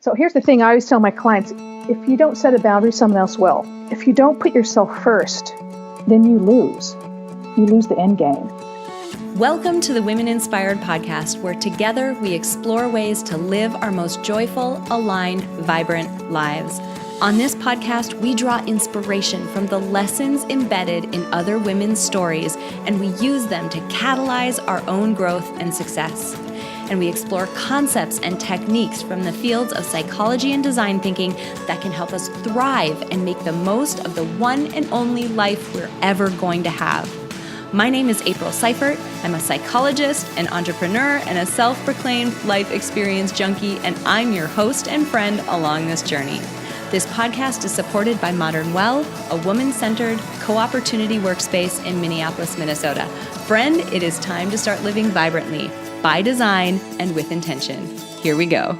So here's the thing I always tell my clients, if you don't set a boundary, someone else will. If you don't put yourself first, then you lose. You lose the end game. Welcome to the Women Inspired Podcast, where together we explore ways to live our most joyful, aligned, vibrant lives. On this podcast, we draw inspiration from the lessons embedded in other women's stories, and we use them to catalyze our own growth and success. And we explore concepts and techniques from the fields of psychology and design thinking that can help us thrive and make the most of the one and only life we're ever going to have. My name is April Seifert. I'm a psychologist, an entrepreneur, and a self-proclaimed life experience junkie, and I'm your host and friend along this journey. This podcast is supported by Modern Well, a woman-centered co-opportunity workspace in Minneapolis, Minnesota. Friend, it is time to start living vibrantly, by design and with intention. Here we go.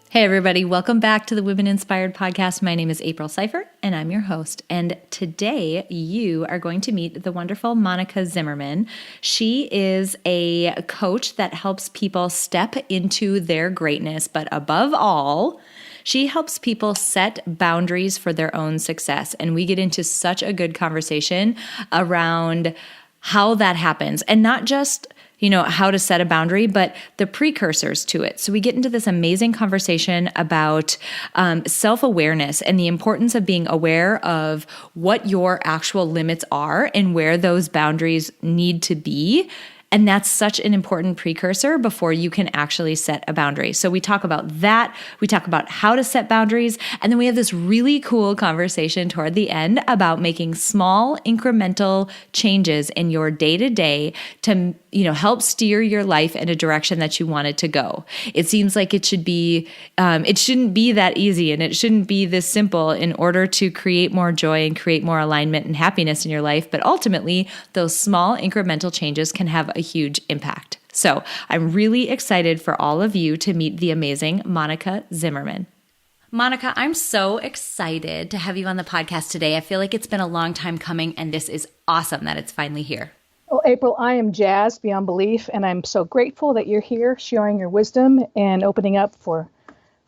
Hey everybody, welcome back to the Women Inspired Podcast. My name is April Seifert and I'm your host. And today you are going to meet the wonderful Monica Zimmerman. She is a coach that helps people step into their greatness, but above all, she helps people set boundaries for their own success. And we get into such a good conversation around how that happens, and not just, how to set a boundary, but the precursors to it. So we get into this amazing conversation about self-awareness and the importance of being aware of what your actual limits are and where those boundaries need to be. And that's such an important precursor before you can actually set a boundary. So we talk about that. We talk about how to set boundaries. And then we have this really cool conversation toward the end about making small incremental changes in your day-to-day to, help steer your life in a direction that you want it to go. It seems like it shouldn't be that easy, and it shouldn't be this simple in order to create more joy and create more alignment and happiness in your life. But ultimately, those small incremental changes can have a huge impact. So I'm really excited for all of you to meet the amazing Monica Zimmerman. Monica, I'm so excited to have you on the podcast today. I feel like it's been a long time coming, and this is awesome that it's finally here. Well, April, I am jazzed beyond belief, and I'm so grateful that you're here sharing your wisdom and opening up for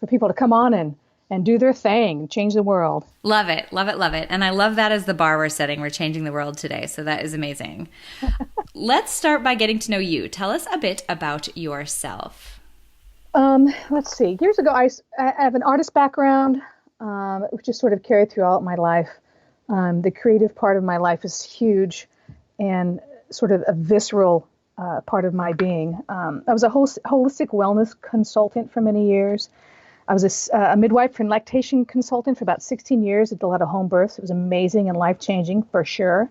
people to come on and do their thing, change the world. Love it, love it, love it. And I love that as the bar we're setting. We're changing the world today, so that is amazing. Let's start by getting to know you. Tell us a bit about yourself. Let's see. Years ago, I have an artist background, which just sort of carried throughout my life. The creative part of my life is huge and sort of a visceral part of my being. I was a holistic wellness consultant for many years. I was a midwife and lactation consultant for about 16 years. I did a lot of home births. It was amazing and life-changing for sure.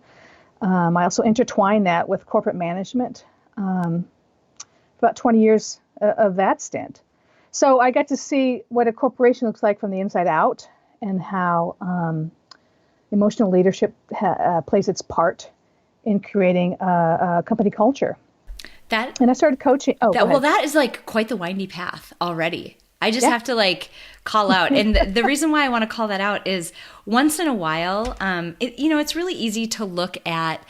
I also intertwined that with corporate management. About 20 years of that stint. So I got to see what a corporation looks like from the inside out, and how emotional leadership plays its part in creating a company culture. And I started coaching. That is like quite the windy path already. I just have to call out. And the reason why I want to call that out is once in a while, it's really easy to look at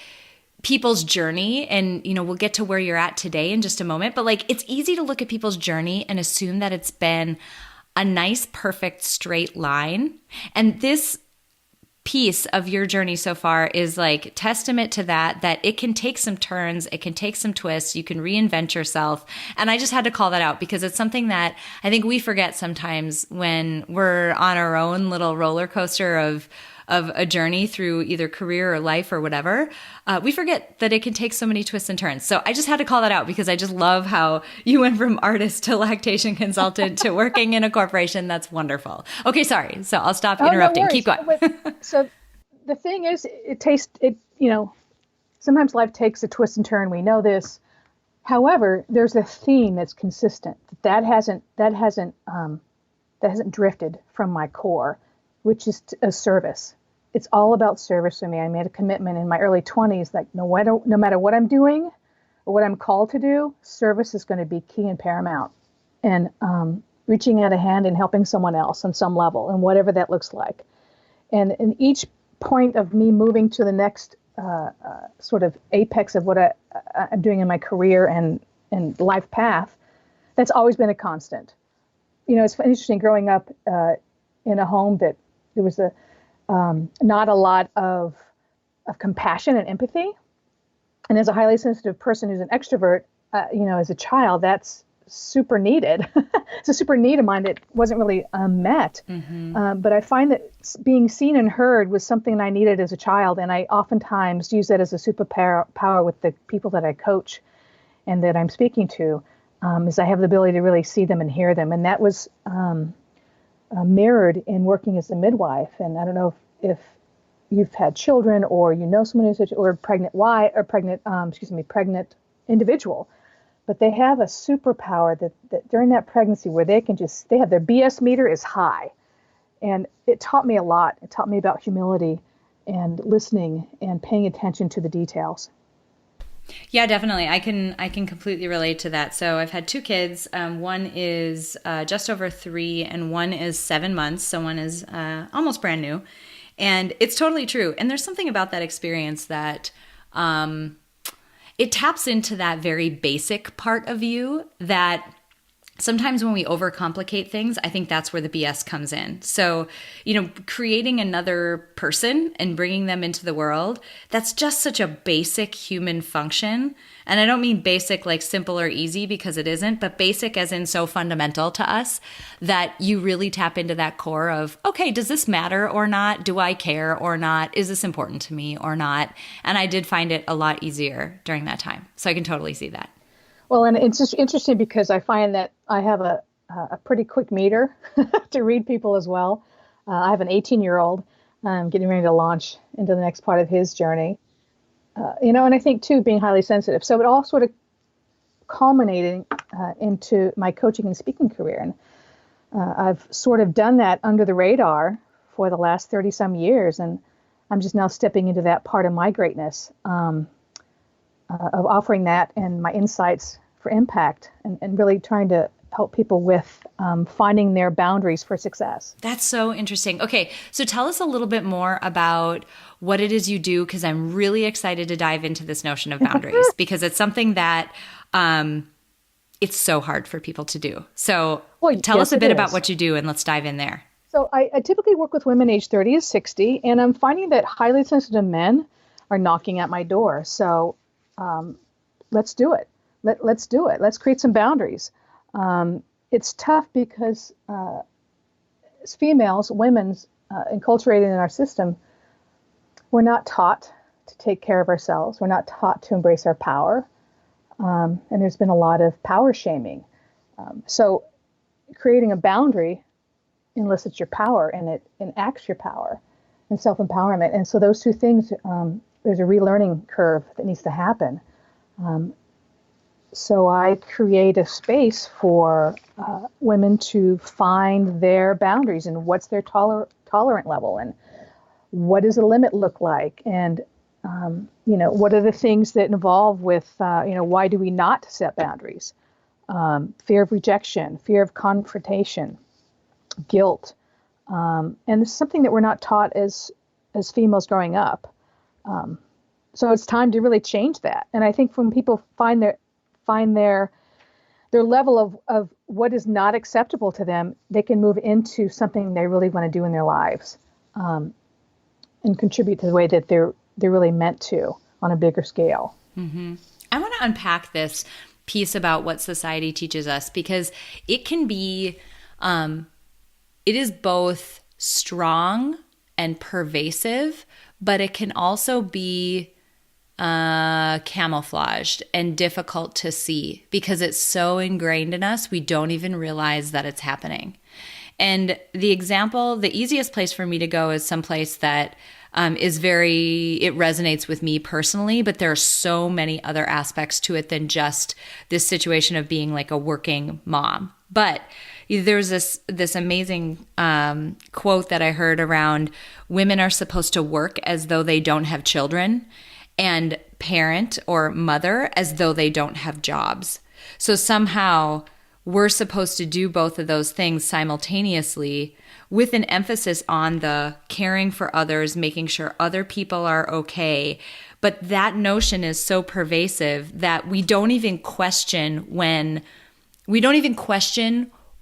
people's journey, and, we'll get to where you're at today in just a moment. But it's easy to look at people's journey and assume that it's been a nice, perfect, straight line. And this piece of your journey so far is testament to that it can take some turns, it can take some twists, you can reinvent yourself. And I just had to call that out because it's something that I think we forget sometimes when we're on our own little roller coaster of a journey through either career or life or whatever. We forget that it can take so many twists and turns. So I just had to call that out because I just love how you went from artist to lactation consultant to working in a corporation. That's wonderful. Okay, sorry. So I'll stop interrupting. No Keep going. So the thing is, sometimes life takes a twist and turn. We know this. However, there's a theme that's consistent. That hasn't drifted from my core, which is a service. It's all about service for me. I made a commitment in my early 20s that no matter what I'm doing or what I'm called to do, service is going to be key and paramount. And reaching out a hand and helping someone else on some level, and whatever that looks like. And in each point of me moving to the next sort of apex of what I'm doing in my career and life path, that's always been a constant. it's interesting growing up in a home that there was not a lot of compassion and empathy. And as a highly sensitive person who's an extrovert, as a child, that's super needed. It's a super need of mine that wasn't really met. But I find that being seen and heard was something I needed as a child. And I oftentimes use that as a superpower with the people that I coach and that I'm speaking to, is I have the ability to really see them and hear them. And that was mirrored in working as a midwife. And I don't know if you've had children or someone who's pregnant individual, but they have a superpower that during that pregnancy where they have their BS meter is high. And it taught me a lot. It taught me about humility and listening and paying attention to the details. Yeah, definitely. I can completely relate to that. So I've had two kids. One is just over 3 and one is 7 months. So one is almost brand new. And it's totally true. And there's something about that experience that it taps into that very basic part of you that sometimes when we overcomplicate things, I think that's where the BS comes in. So, creating another person and bringing them into the world, that's just such a basic human function. And I don't mean basic like simple or easy because it isn't, but basic as in so fundamental to us that you really tap into that core of, okay, does this matter or not? Do I care or not? Is this important to me or not? And I did find it a lot easier during that time. So I can totally see that. Well, and it's just interesting because I find that I have a pretty quick meter to read people as well. I have an 18-year-old getting ready to launch into the next part of his journey. And I think, too, being highly sensitive. So it all sort of culminated into my coaching and speaking career. And I've sort of done that under the radar for the last 30-some years. And I'm just now stepping into that part of my greatness. Of offering that and my insights for impact and really trying to help people with finding their boundaries for success. That's so interesting. Okay, so tell us a little bit more about what it is you do, because I'm really excited to dive into this notion of boundaries because it's something that it's so hard for people to do. So tell us a bit about what you do and let's dive in there. So I typically work with women aged 30 to 60, and I'm finding that highly sensitive men are knocking at my door. So let's do it. Let's do it. Let's create some boundaries. It's tough because as females, women's enculturated in our system, we're not taught to take care of ourselves. We're not taught to embrace our power. And there's been a lot of power shaming. So creating a boundary elicits your power and it enacts your power and self-empowerment. And so those two things, there's a relearning curve that needs to happen. So I create a space for women to find their boundaries and what's their tolerant level and what does a limit look like, and what are the things that involve with why do we not set boundaries? Fear of rejection, fear of confrontation, guilt, and it's something that we're not taught as females growing up. So it's time to really change that. And I think when people find their level of what is not acceptable to them, they can move into something they really want to do in their lives, and contribute to the way that they're really meant to on a bigger scale. Mm-hmm. I want to unpack this piece about what society teaches us, because it can be, it is both strong and pervasive, but it can also be camouflaged and difficult to see because it's so ingrained in us, we don't even realize that it's happening. And the easiest place for me to go is someplace that it resonates with me personally, but there are so many other aspects to it than just this situation of being like a working mom. But there's this amazing quote that I heard around women are supposed to work as though they don't have children and parent or mother as though they don't have jobs. So somehow we're supposed to do both of those things simultaneously with an emphasis on the caring for others, making sure other people are okay. But that notion is so pervasive that we don't even question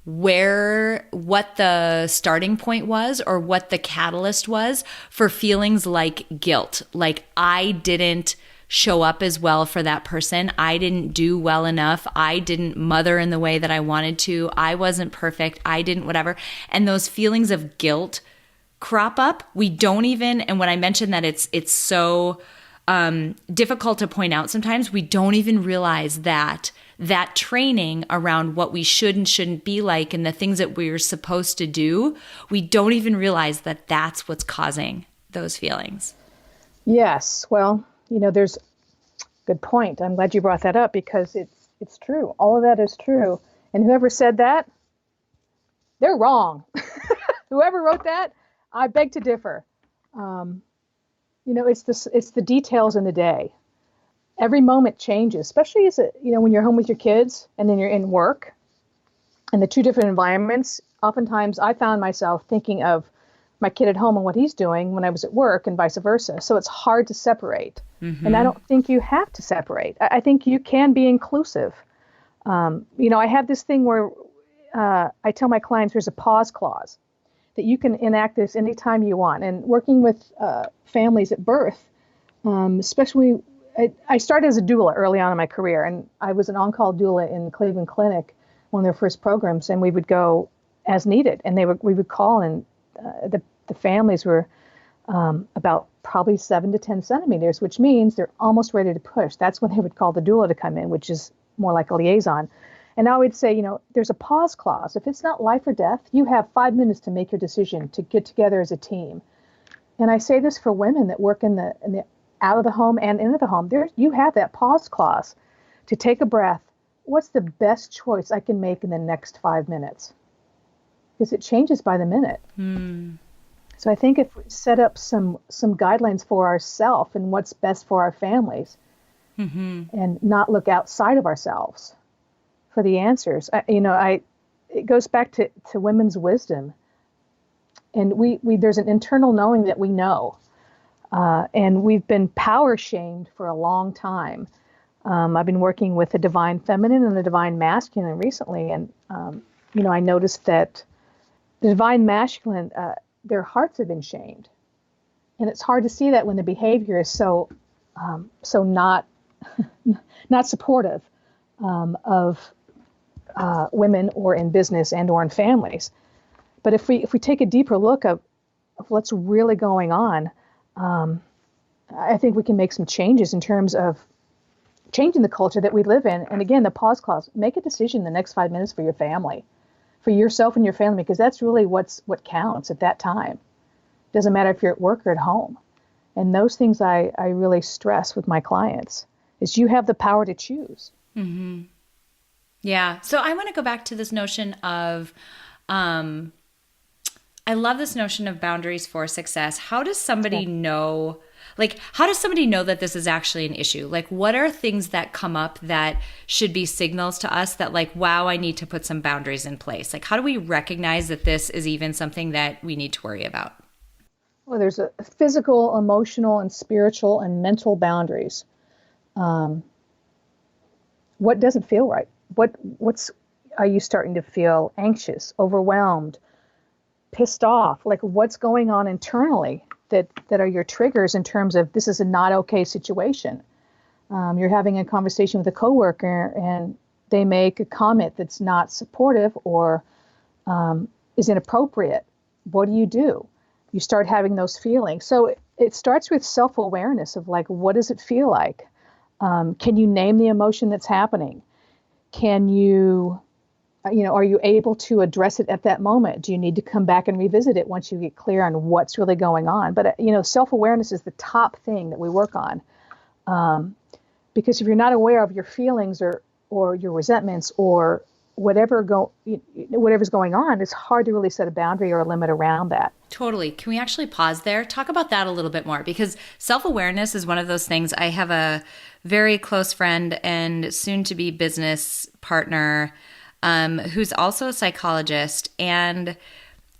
what the starting point was or what the catalyst was for feelings like guilt. Like I didn't show up as well for that person. I didn't do well enough. I didn't mother in the way that I wanted to. I wasn't perfect. I didn't whatever. And those feelings of guilt crop up. We don't even, and when I mentioned that it's so difficult to point out sometimes, we don't even realize that training around what we should and shouldn't be like and the things that we're supposed to do, we don't even realize that that's what's causing those feelings. Yes. Well, there's good point. I'm glad you brought that up because it's true. All of that is true. And whoever said that, they're wrong. Whoever wrote that, I beg to differ. It's the details in the day. Every moment changes, especially when you're home with your kids and then you're in work and the two different environments. Oftentimes I found myself thinking of my kid at home and what he's doing when I was at work and vice versa. So it's hard to separate. Mm-hmm. And I don't think you have to separate. I think you can be inclusive. I have this thing where I tell my clients there's a pause clause that you can enact this anytime you want. And working with families at birth, especially, I started as a doula early on in my career, and I was an on-call doula in Cleveland Clinic, one of their first programs, and we would go as needed. And we would call, and the families were about probably 7 to 10 centimeters, which means they're almost ready to push. That's when they would call the doula to come in, which is more like a liaison. And I would say, there's a pause clause. If it's not life or death, you have 5 minutes to make your decision to get together as a team. And I say this for women that work in the out of the home and into the home. You have that pause clause to take a breath. What's the best choice I can make in the next 5 minutes? Because it changes by the minute. Mm. So I think if we set up some guidelines for ourselves and what's best for our families, mm-hmm. and not look outside of ourselves for the answers. It goes back to women's wisdom, and we there's an internal knowing that we know, and we've been power shamed for a long time. I've been working with the divine feminine and the divine masculine recently, and I noticed that the divine masculine, their hearts have been shamed, and it's hard to see that when the behavior is so not supportive of women or in business and or in families. But if we take a deeper look of what's really going on, I think we can make some changes in terms of changing the culture that we live in. And again, the pause clause, make a decision in the next 5 minutes for your family, for yourself and your family, because that's really what counts at that time. Doesn't matter if you're at work or at home. And those things I really stress with my clients is you have the power to choose. Mm-hmm. Yeah. So I want to go back to this notion of, I love this notion of boundaries for success. How does somebody know, that this is actually an issue? Like, what are things that come up that should be signals to us that wow, I need to put some boundaries in place? Like, how do we recognize that this is even something that we need to worry about? Well, there's a physical, emotional, and spiritual and mental boundaries. What doesn't feel right? Are you starting to feel anxious, overwhelmed, pissed off? Like, what's going on internally that are your triggers in terms of this is a not okay situation? You're having a conversation with a coworker and they make a comment that's not supportive or is inappropriate. What do? You start having those feelings. So it starts with self-awareness of what does it feel like? Can you name the emotion that's happening? Can you, are you able to address it at that moment? Do you need to come back and revisit it once you get clear on what's really going on? But, self-awareness is the top thing that we work on. Because if you're not aware of your feelings or your resentments or whatever's going on, it's hard to really set a boundary or a limit around that. Totally. Can we actually pause there? Talk about that a little bit more, because self-awareness is one of those things. I have a very close friend and soon-to-be business partner who's also a psychologist, and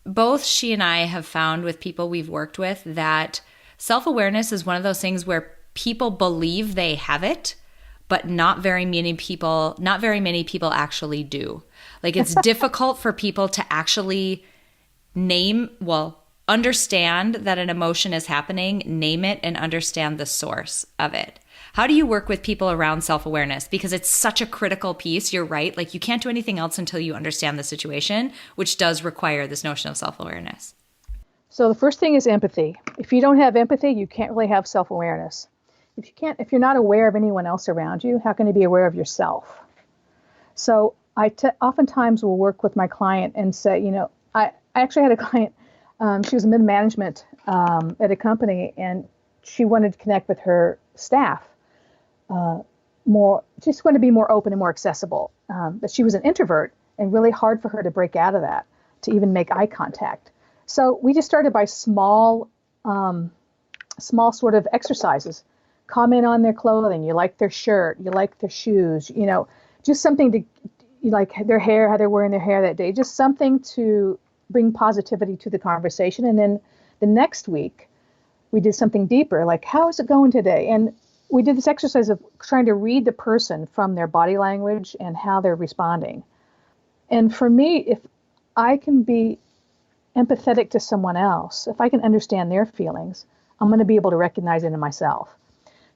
both she and I have found with people we've worked with that self-awareness is one of those things where people believe they have it, but not very many people actually do. Like it's difficult for people to actually understand that an emotion is happening, name it, and understand the source of it. How do you work with people around self-awareness? Because it's such a critical piece. You're right. Like you can't do anything else until you understand the situation, which does require this notion of self-awareness. So the first thing is empathy. If you don't have empathy, you can't really have self-awareness. If you're not aware of anyone else around you, how can you be aware of yourself? So oftentimes will work with my client and say, I actually had a client, she was mid-management at a company, and she wanted to connect with her staff just want to be more open and more accessible. But she was an introvert, and really hard for her to break out of that, to even make eye contact. So we just started by small sort of exercises. Comment on their clothing. You like their shirt. You like their shoes. Just something to, you like their hair, how they're wearing their hair that day. Just something to bring positivity to the conversation. And then the next week, we did something deeper, like, how is it going today? And we did this exercise of trying to read the person from their body language and how they're responding. And for me, if I can be empathetic to someone else, if I can understand their feelings, I'm going to be able to recognize it in myself.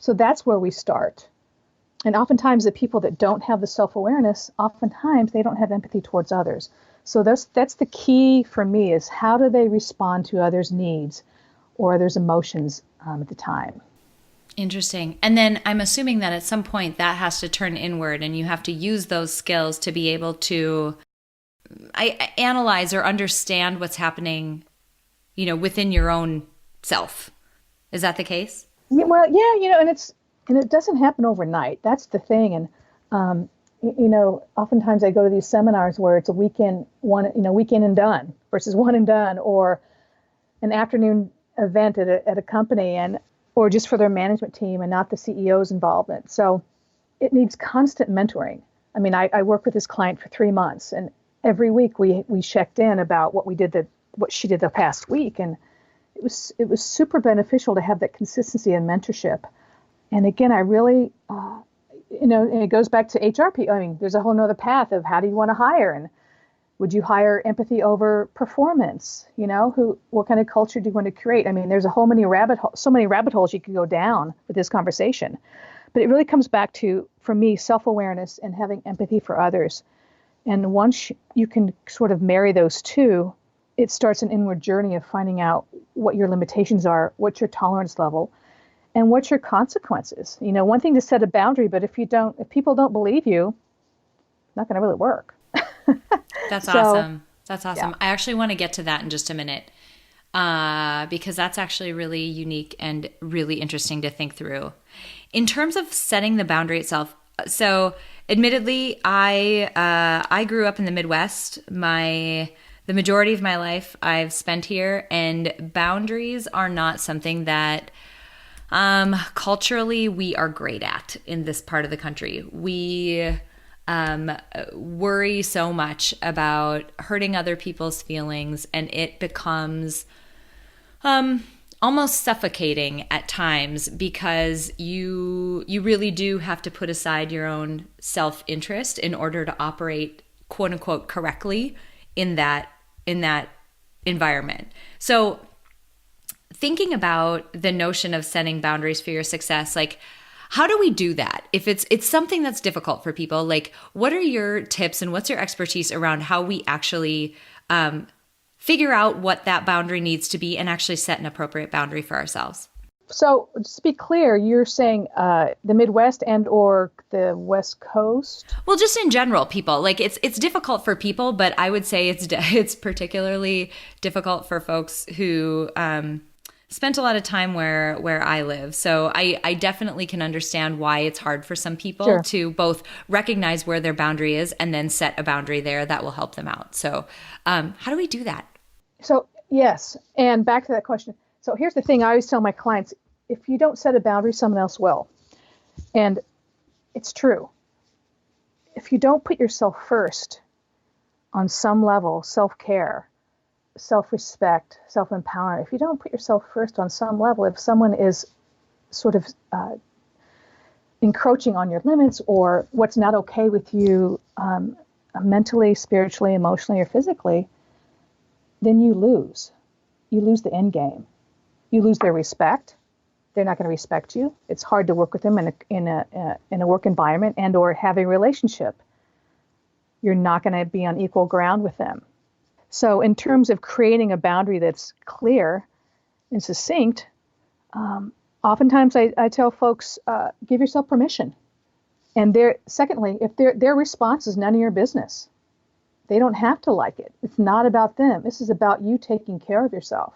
So that's where we start. And oftentimes the people that don't have the self-awareness, oftentimes they don't have empathy towards others. So that's the key for me, is how do they respond to others' needs or others' emotions at the time. Interesting. And then I'm assuming that at some point that has to turn inward, and you have to use those skills to be able to analyze or understand what's happening, within your own self. Is that the case? Yeah, well, yeah, and it doesn't happen overnight. That's the thing. And oftentimes I go to these seminars where it's a weekend and done versus one and done, or an afternoon event at a company, or just for their management team and not the CEO's involvement. So it needs constant mentoring. I mean, I worked with this client for 3 months, and every week we checked in about what she did the past week, and it was super beneficial to have that consistency and mentorship. And again, I really, and it goes back to HR people. I mean, there's a whole nother path of how do you want to hire, and would you hire empathy over performance? What kind of culture do you want to create? I mean, there's so many rabbit holes you can go down with this conversation. But it really comes back to, for me, self-awareness and having empathy for others. And once you can sort of marry those two, it starts an inward journey of finding out what your limitations are, what's your tolerance level, and what's your consequences. One thing to set a boundary, but if people don't believe you, it's not going to really work. That's awesome. That's awesome. Yeah. I actually want to get to that in just a minute, because that's actually really unique and really interesting to think through. In terms of setting the boundary itself, so admittedly, I grew up in the Midwest. The majority of my life I've spent here, and boundaries are not something that culturally we are great at in this part of the country. We worry so much about hurting other people's feelings, and it becomes almost suffocating at times, because you really do have to put aside your own self-interest in order to operate, quote unquote, correctly in that environment. So thinking about the notion of setting boundaries for your success, like, how do we do that? If it's something that's difficult for people, like, what are your tips and what's your expertise around how we actually figure out what that boundary needs to be and actually set an appropriate boundary for ourselves? So just to be clear, you're saying the Midwest and or the West Coast? Well, just in general, people, like, it's difficult for people, but I would say it's particularly difficult for folks who spent a lot of time where I live. So I definitely can understand why it's hard for some people to both recognize where their boundary is and then set a boundary there that will help them out. So how do we do that? So yes, and back to that question. So here's the thing I always tell my clients: if you don't set a boundary, someone else will. And it's true. If you don't put yourself first on some level, self-care, self-respect, self-empowerment, if you don't put yourself first on some level, if someone is sort of encroaching on your limits or what's not okay with you mentally, spiritually, emotionally, or physically, then you lose. You lose the end game. You lose their respect. They're not going to respect you. It's hard to work with them in a work environment and or have a relationship. You're not going to be on equal ground with them. So in terms of creating a boundary that's clear and succinct, oftentimes I tell folks, give yourself permission. And secondly, if their response is none of your business, they don't have to like it. It's not about them. This is about you taking care of yourself.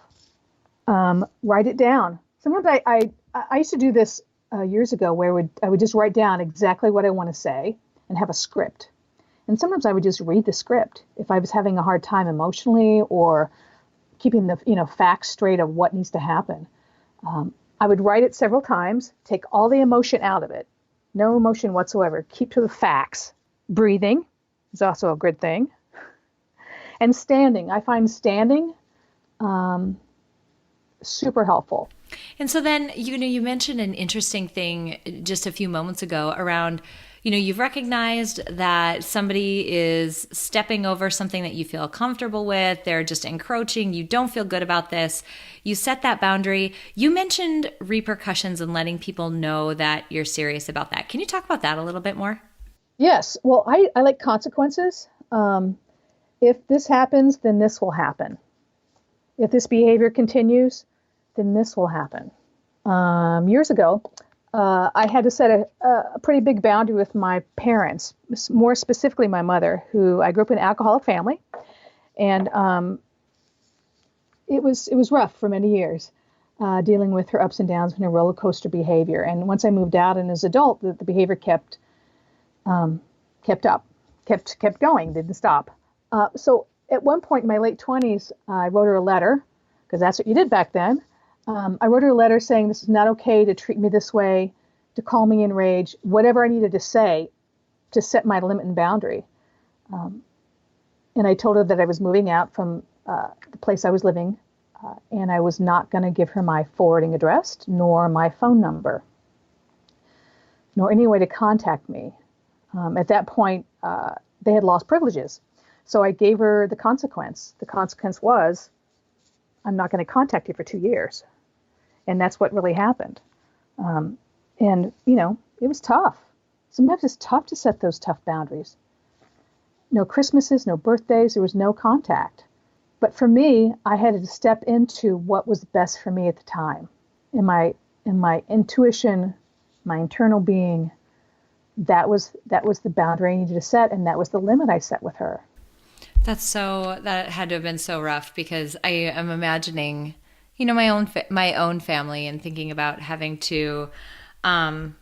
Write it down. Sometimes I used to do this years ago where I would just write down exactly what I want to say and have a script. And sometimes I would just read the script if I was having a hard time emotionally or keeping the facts straight of what needs to happen. I would write it several times, take all the emotion out of it, no emotion whatsoever, keep to the facts. Breathing is also a good thing. And standing. I find standing super helpful. And so then, you mentioned an interesting thing just a few moments ago around, you've recognized that somebody is stepping over something that you feel comfortable with. They're just encroaching. You don't feel good about this. You set that boundary. You mentioned repercussions and letting people know that you're serious about that. Can you talk about that a little bit more? Yes. Well, I like consequences. If this happens, then this will happen. If this behavior continues, then this will happen. Years ago, I had to set a pretty big boundary with my parents, more specifically my mother, who I grew up in an alcoholic family. And it was rough for many years, dealing with her ups and downs and her roller coaster behavior. And once I moved out and as an adult, the behavior kept going, didn't stop. So at one point in my late 20s, I wrote her a letter, because that's what you did back then. I wrote her a letter saying this is not okay to treat me this way, to call me enraged, whatever I needed to say to set my limit and boundary. And I told her that I was moving out from the place I was living, and I was not going to give her my forwarding address, nor my phone number, nor any way to contact me. At that point, they had lost privileges. So I gave her the consequence. The consequence was, I'm not going to contact you for 2 years. And that's what really happened. And, it was tough. Sometimes it's tough to set those tough boundaries. No Christmases, no birthdays, there was no contact. But for me, I had to step into what was best for me at the time. In my intuition, my internal being, that was the boundary I needed to set, and that was the limit I set with her. That had to have been so rough, because I am imagining, my own family and thinking about having to have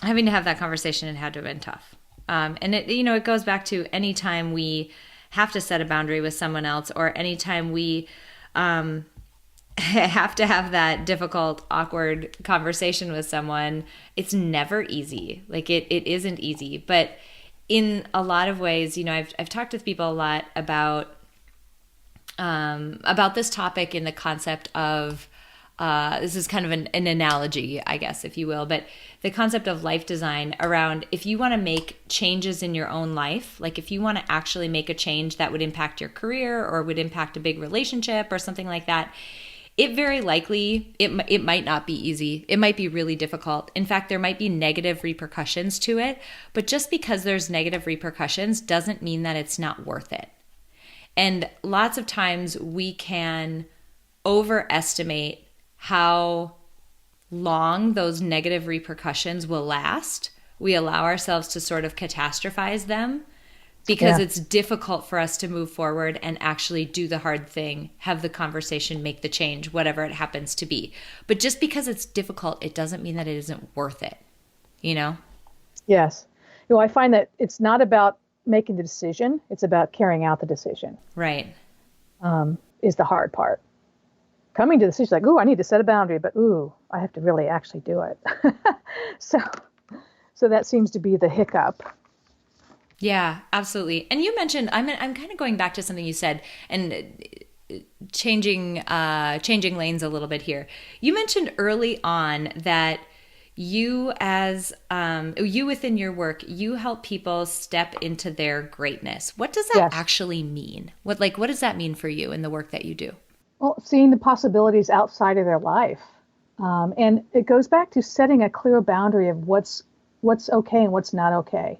that conversation. It had to have been tough. And it goes back to any time we have to set a boundary with someone else, or anytime we have to have that difficult, awkward conversation with someone. It's never easy. Like it isn't easy, but in a lot of ways, I've talked with people a lot about this topic in the concept of, this is kind of an analogy, I guess, if you will, but the concept of life design around, if you want to make changes in your own life, like if you want to actually make a change that would impact your career or would impact a big relationship or something like that, it very likely, it might not be easy. It might be really difficult. In fact, there might be negative repercussions to it, but just because there's negative repercussions doesn't mean that it's not worth it. And lots of times we can overestimate how long those negative repercussions will last. We allow ourselves to sort of catastrophize them because it's difficult for us to move forward and actually do the hard thing, have the conversation, make the change, whatever it happens to be. But just because it's difficult, it doesn't mean that it isn't worth it, Yes. I find that it's not about making the decision. It's about carrying out the decision. Right. Is the hard part. Coming to the decision, like, I need to set a boundary, but I have to really actually do it. So that seems to be the hiccup. Yeah, absolutely. And you mentioned, I'm kind of going back to something you said and changing lanes a little bit here. You mentioned early on that you as you within your work, you help people step into their greatness. What does that Yes. actually mean? What does that mean for you in the work that you do? Well, seeing the possibilities outside of their life. And it goes back to setting a clear boundary of what's okay and what's not okay.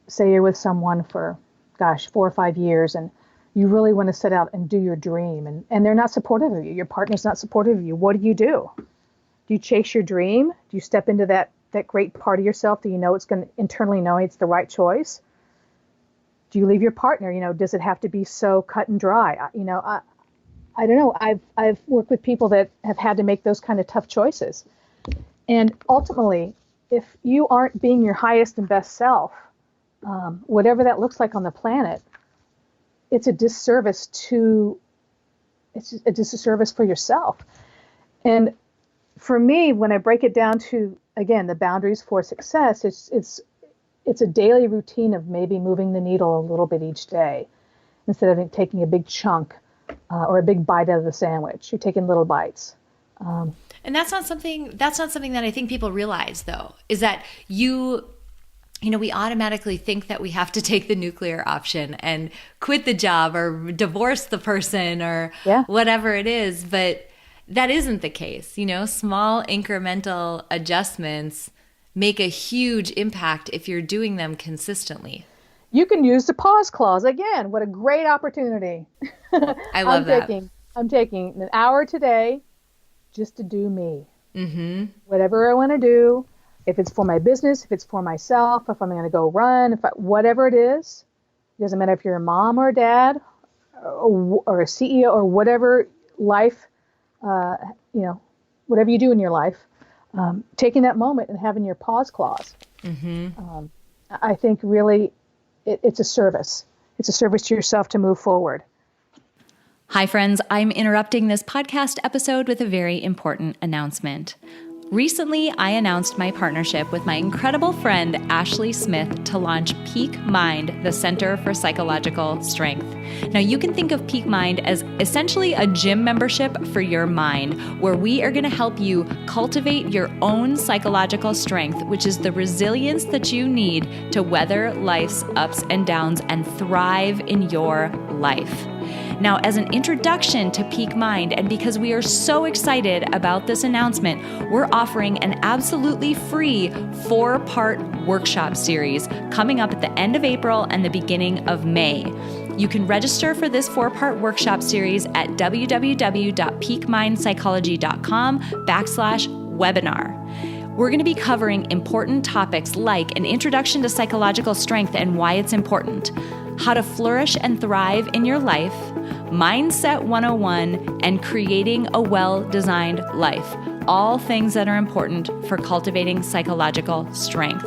Say you're with someone for, gosh, 4 or 5 years, and you really want to set out and do your dream, and they're not supportive of you. Your partner's not supportive of you. What do? Do you chase your dream? Do you step into that great part of yourself that you know it's going to internally know it's the right choice? Do you leave your partner? Does it have to be so cut and dry? I don't know. I've worked with people that have had to make those kind of tough choices. And ultimately, if you aren't being your highest and best self, whatever that looks like on the planet, it's a disservice for yourself. And for me, when I break it down to, again, the boundaries for success, it's a daily routine of maybe moving the needle a little bit each day instead of taking a big chunk or a big bite out of the sandwich. You're taking little bites. And that's not something that I think people realize, though, is that we automatically think that we have to take the nuclear option and quit the job or divorce the person or whatever it is. But that isn't the case. Small incremental adjustments make a huge impact if you're doing them consistently. You can use the pause clause again. What a great opportunity. I love that. I'm taking an hour today just to do me. Mm-hmm. Whatever I want to do, if it's for my business, if it's for myself, if I'm going to go run, whatever it is, it doesn't matter if you're a mom or a dad or a CEO or whatever life, whatever you do in your life, taking that moment and having your pause clause. Mm-hmm. I think really it's a service. It's a service to yourself to move forward. Hi, friends. I'm interrupting this podcast episode with a very important announcement. Recently, I announced my partnership with my incredible friend, Ashley Smith, to launch Peak Mind, the Center for Psychological Strength. Now, you can think of Peak Mind as essentially a gym membership for your mind, where we are going to help you cultivate your own psychological strength, which is the resilience that you need to weather life's ups and downs and thrive in your life. Now, as an introduction to Peak Mind, and because we are so excited about this announcement, we're offering an absolutely free 4-part workshop series coming up at the end of April and the beginning of May. You can register for this 4-part workshop series at www.peakmindpsychology.com/webinar. We're going to be covering important topics like an introduction to psychological strength and why it's important, how to flourish and thrive in your life, Mindset 101, and creating a well-designed life. All things that are important for cultivating psychological strength.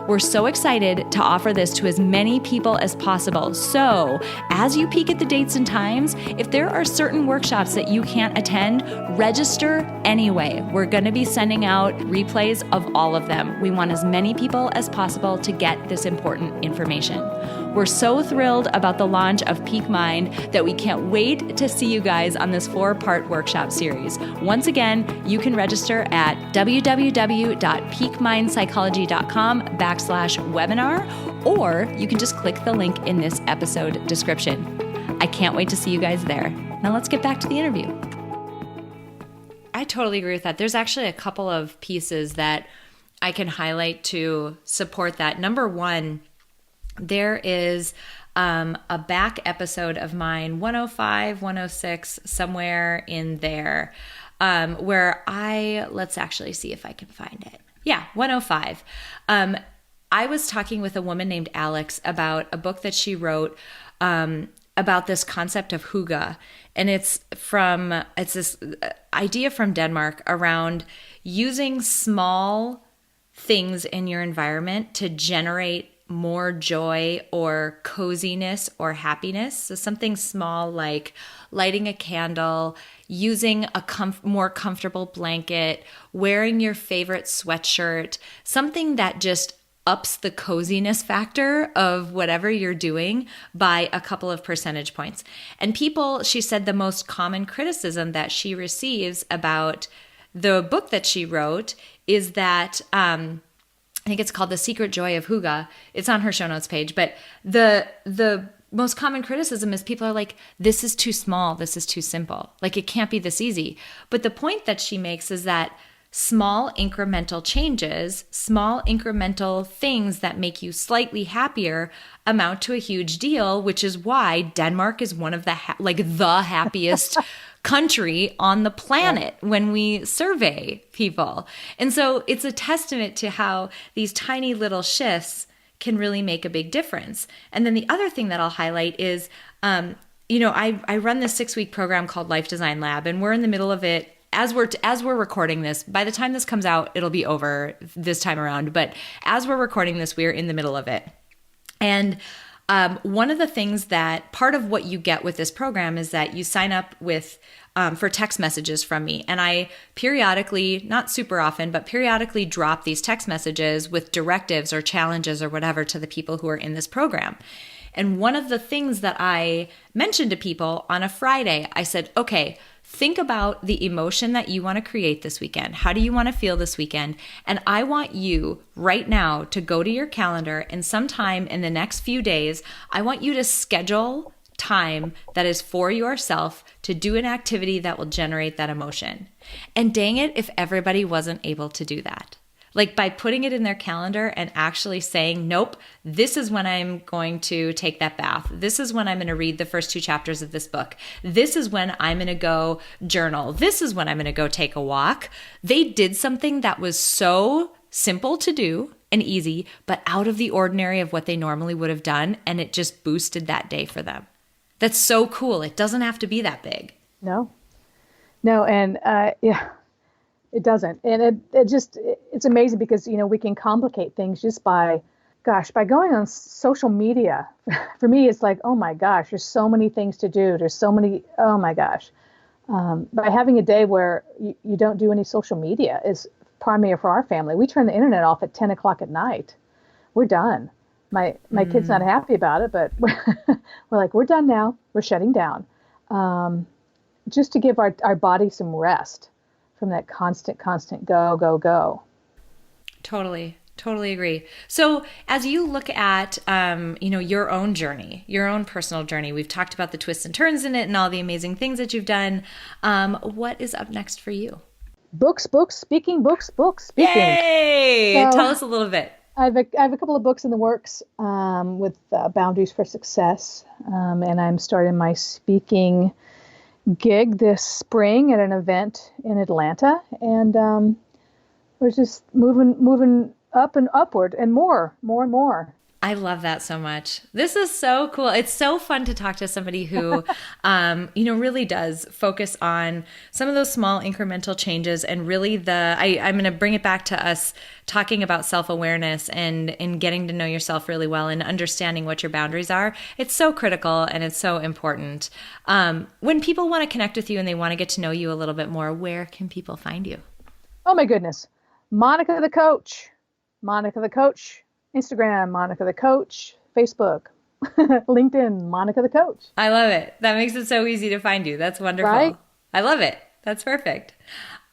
We're so excited to offer this to as many people as possible. So, as you peek at the dates and times, if there are certain workshops that you can't attend, register anyway. We're going to be sending out replays of all of them. We want as many people as possible to get this important information. We're so thrilled about the launch of Peak Mind that we can't wait to see you guys on this 4-part workshop series. Once again, you can register at www.peakmindpsychology.com/webinar, or you can just click the link in this episode description. I can't wait to see you guys there. Now let's get back to the interview. I totally agree with that. There's actually a couple of pieces that I can highlight to support that. Number one, there is a back episode of mine, 105, 106, somewhere in there, where let's actually see if I can find it. Yeah, 105. I was talking with a woman named Alex about a book that she wrote about this concept of hygge. And it's this idea from Denmark around using small things in your environment to generate more joy or coziness or happiness. So something small like lighting a candle, using a more comfortable blanket, wearing your favorite sweatshirt, something that just ups the coziness factor of whatever you're doing by a couple of percentage points. And she said the most common criticism that she receives about the book that she wrote is that I think it's called The Secret Joy of Hygge. It's on her show notes page. But the most common criticism is people are like, this is too small. This is too simple. Like, it can't be this easy. But the point that she makes is that small incremental changes, small incremental things that make you slightly happier amount to a huge deal, which is why Denmark is one of the the happiest country on the planet when we survey people. And so it's a testament to how these tiny little shifts can really make a big difference. And then the other thing that I'll highlight is, I run this 6-week program called Life Design Lab, and we're in the middle of it. As we're recording this, by the time this comes out, it'll be over this time around. But as we're recording this, we're in the middle of it. And one of the things that part of what you get with this program is that you sign up with for text messages from me. And I periodically, not super often, but periodically drop these text messages with directives or challenges or whatever to the people who are in this program. And one of the things that I mentioned to people on a Friday, I said, okay, think about the emotion that you want to create this weekend. How do you want to feel this weekend? And I want you right now to go to your calendar, and sometime in the next few days, I want you to schedule time that is for yourself to do an activity that will generate that emotion. And dang it, if everybody wasn't able to do that. Like, by putting it in their calendar and actually saying, nope, this is when I'm going to take that bath. This is when I'm going to read the first 2 chapters of this book. This is when I'm going to go journal. This is when I'm going to go take a walk. They did something that was so simple to do and easy, but out of the ordinary of what they normally would have done. And it just boosted that day for them. That's so cool. It doesn't have to be that big. No. And it doesn't. And it's amazing because, we can complicate things just by going on social media. For me, it's like, oh my gosh, there's so many things to do. Oh my gosh. By having a day where you don't do any social media is primary for our family. We turn the internet off at 10 o'clock at night. We're done. My kid's not happy about it, but we're like, we're done now. We're shutting down. Just to give our body some rest from that constant go. Totally agree. So as you look at, your own journey, your own personal journey, we've talked about the twists and turns in it and all the amazing things that you've done. What is up next for you? Books, speaking. Yay! So, tell us a little bit. I have a couple of books in the works with Boundaries for Success, and I'm starting my speaking gig this spring at an event in Atlanta, and we're just moving up and upward and more and more. I love that so much. This is so cool. It's so fun to talk to somebody who, really does focus on some of those small incremental changes, and really I'm going to bring it back to us talking about self-awareness and getting to know yourself really well and understanding what your boundaries are. It's so critical and it's so important. When people want to connect with you and they want to get to know you a little bit more, where can people find you? Oh my goodness. Monica the Coach, Instagram, Monica the Coach, Facebook, LinkedIn, Monica the Coach. I love it. That makes it so easy to find you. That's wonderful. Right? I love it. That's perfect.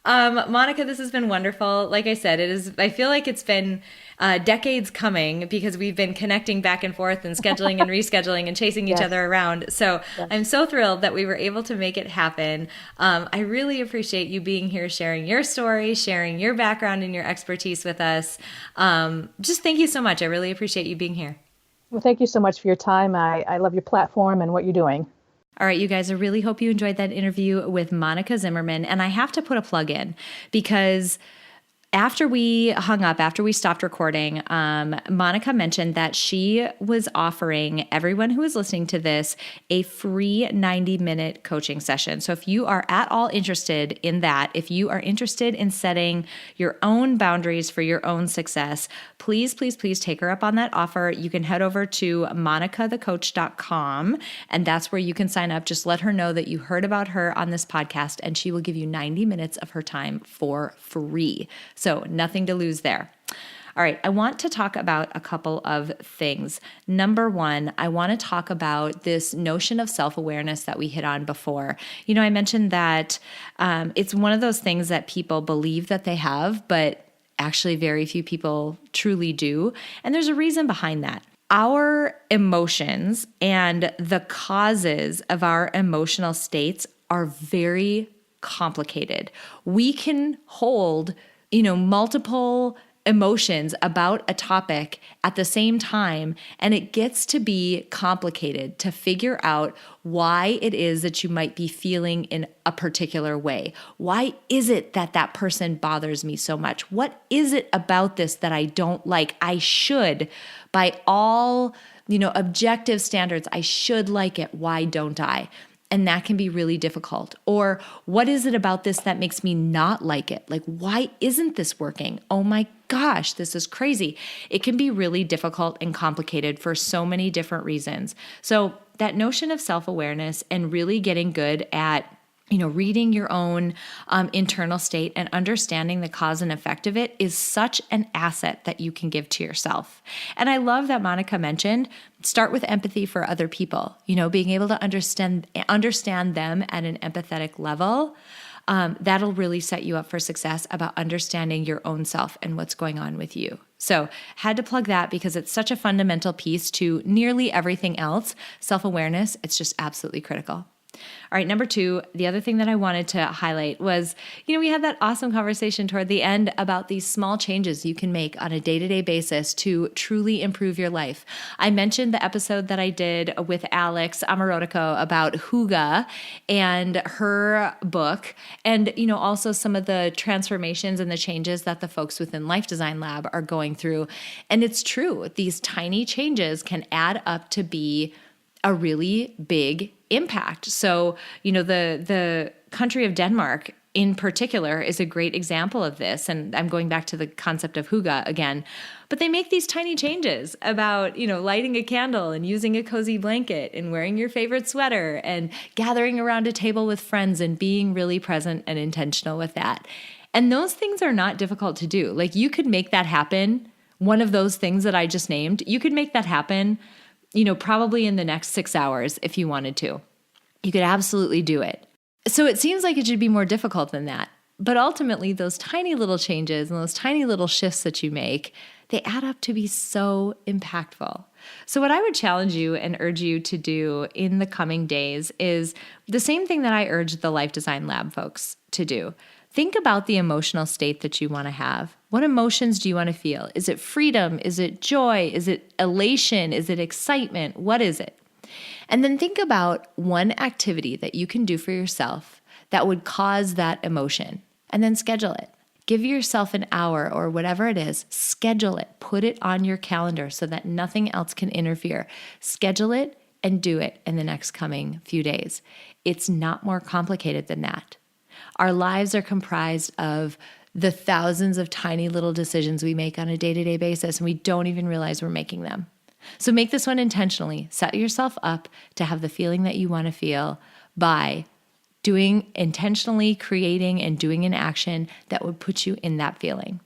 Monica, this has been wonderful. Like I said, I feel like it's been decades coming because we've been connecting back and forth and scheduling and rescheduling and chasing each other around. So I'm so thrilled that we were able to make it happen. I really appreciate you being here, sharing your story, sharing your background and your expertise with us. Just thank you so much. I really appreciate you being here. Well, thank you so much for your time. I love your platform and what you're doing. All right, you guys, I really hope you enjoyed that interview with Monica Zimmerman. And I have to put a plug in because after we hung up, after we stopped recording, Monica mentioned that she was offering everyone who is listening to this a free 90-minute coaching session. So if you are at all interested in that, if you are interested in setting your own boundaries for your own success, please take her up on that offer. You can head over to monicathecoach.com, and that's where you can sign up. Just let her know that you heard about her on this podcast, and she will give you 90 minutes of her time for free. So nothing to lose there. All right, I want to talk about a couple of things. Number one, I want to talk about this notion of self-awareness that we hit on before. I mentioned that it's one of those things that people believe that they have, but actually very few people truly do. And there's a reason behind that. Our emotions and the causes of our emotional states are very complicated. We can hold, multiple emotions about a topic at the same time, and it gets to be complicated to figure out why it is that you might be feeling in a particular way. Why is it that that person bothers me so much? What is it about this that I don't like? I should, by all, objective standards, I should like it. Why don't I? And that can be really difficult. Or what is it about this that makes me not like it? Like, why isn't this working? Oh my gosh, this is crazy. It can be really difficult and complicated for so many different reasons. So that notion of self-awareness and really getting good at reading your own internal state and understanding the cause and effect of it is such an asset that you can give to yourself. And I love that Monica mentioned, start with empathy for other people, being able to understand them at an empathetic level. That'll really set you up for success about understanding your own self and what's going on with you. So had to plug that because it's such a fundamental piece to nearly everything else. Self-awareness, it's just absolutely critical. All right, number two, the other thing that I wanted to highlight was, we had that awesome conversation toward the end about these small changes you can make on a day-to-day basis to truly improve your life. I mentioned the episode that I did with Alex Amorotico about Hygge and her book, and, also some of the transformations and the changes that the folks within Life Design Lab are going through. And it's true, these tiny changes can add up to be a really big impact. So, the country of Denmark in particular is a great example of this. And I'm going back to the concept of Hygge again. But they make these tiny changes about, lighting a candle and using a cozy blanket and wearing your favorite sweater and gathering around a table with friends and being really present and intentional with that. And those things are not difficult to do. Like, you could make that happen. One of those things that I just named, you could make that happen probably in the next 6 hours if you wanted to. You could absolutely do it. So it seems like it should be more difficult than that. But ultimately, those tiny little changes and those tiny little shifts that you make, they add up to be so impactful. So what I would challenge you and urge you to do in the coming days is the same thing that I urge the Life Design Lab folks to do. Think about the emotional state that you want to have. What emotions do you want to feel? Is it freedom? Is it joy? Is it elation? Is it excitement? What is it? And then think about one activity that you can do for yourself that would cause that emotion, and then schedule it. Give yourself an hour or whatever it is, schedule it, put it on your calendar so that nothing else can interfere. Schedule it and do it in the next coming few days. It's not more complicated than that. Our lives are comprised of the thousands of tiny little decisions we make on a day-to-day basis, and we don't even realize we're making them. So make this one intentionally. Set yourself up to have the feeling that you want to feel by intentionally creating and doing an action that would put you in that feeling.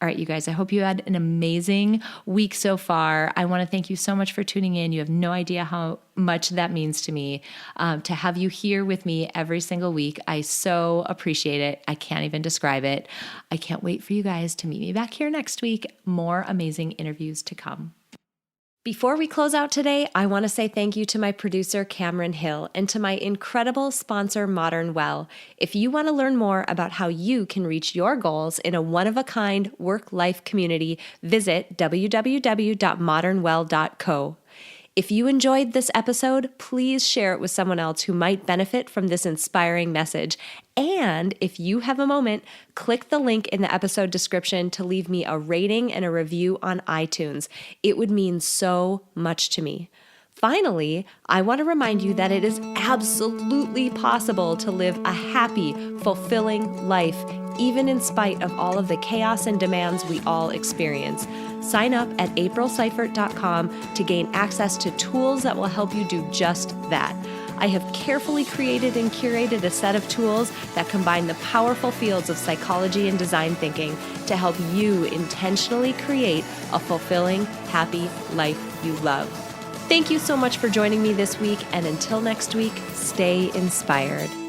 All right, you guys, I hope you had an amazing week so far. I want to thank you so much for tuning in. You have no idea how much that means to me to have you here with me every single week. I so appreciate it. I can't even describe it. I can't wait for you guys to meet me back here next week. More amazing interviews to come. Before we close out today, I want to say thank you to my producer, Cameron Hill, and to my incredible sponsor, Modern Well. If you want to learn more about how you can reach your goals in a one-of-a-kind work-life community, visit www.modernwell.co. If you enjoyed this episode, please share it with someone else who might benefit from this inspiring message. And if you have a moment, click the link in the episode description to leave me a rating and a review on iTunes. It would mean so much to me. Finally, I want to remind you that it is absolutely possible to live a happy, fulfilling life, even in spite of all of the chaos and demands we all experience. Sign up at aprilseifert.com to gain access to tools that will help you do just that. I have carefully created and curated a set of tools that combine the powerful fields of psychology and design thinking to help you intentionally create a fulfilling, happy life you love. Thank you so much for joining me this week, and until next week, stay inspired.